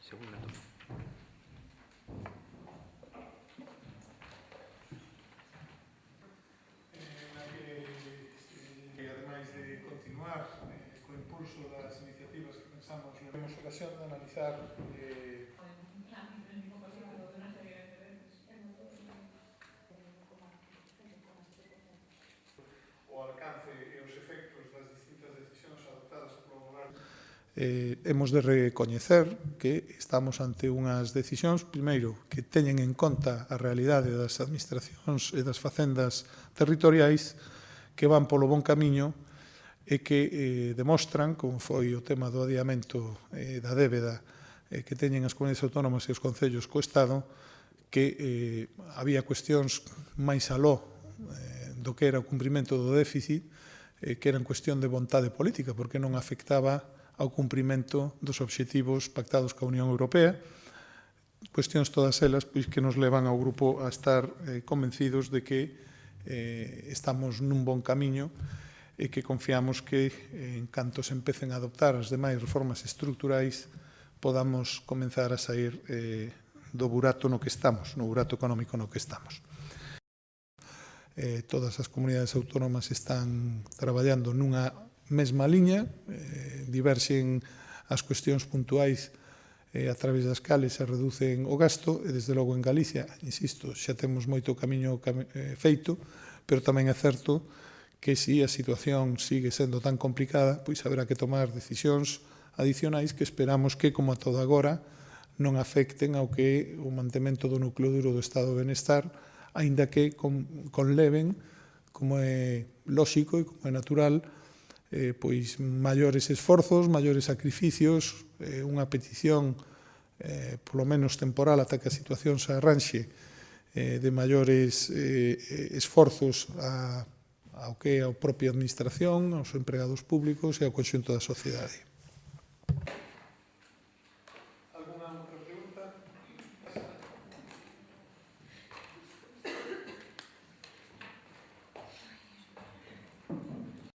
Segunda turno. Ademais de continuar co impulso das iniciativas que pensamos, temos ocasión de analizar o alcance e os efectos das distintas decisións adoptadas polo goberno. Hemos de recoñecer que estamos ante unhas decisións, primeiro, que teñen en conta a realidade das administracións e das facendas territoriais que van polo bon camiño e que demostran, como foi o tema do adiamento da débeda que teñen as comunidades autónomas e os concellos co Estado, que había cuestións máis aló do que era o cumprimento do déficit, que eran cuestión de vontade política, porque non afectaba ao cumprimento dos obxectivos pactados coa Unión Europea, cuestións todas elas pois, que nos levan ao grupo a estar convencidos de que estamos nun bon camiño e que confiamos que en canto se empecen a adoptar as demais reformas estructurais podamos comenzar a sair do burato no que estamos, no burato económico no que estamos. Todas as comunidades autónomas están traballando nunha mesma liña, diverxen as cuestións puntuais a través das cales se reducen o gasto e, desde logo, en Galicia, insisto, xa temos moito camiño feito, pero tamén é certo que se a situación sigue sendo tan complicada, pois haberá que tomar decisións adicionais que esperamos que, como a todo agora, non afecten ao que o mantemento do núcleo duro do estado de benestar, aínda que conleven, como é lóxico e como é natural, pois maiores esforzos, maiores sacrificios, unha petición, polo menos temporal, ata que a situación se arranxe, de maiores esforzos ao que é a propia administración, aos empregados públicos e ao conxunto da sociedade.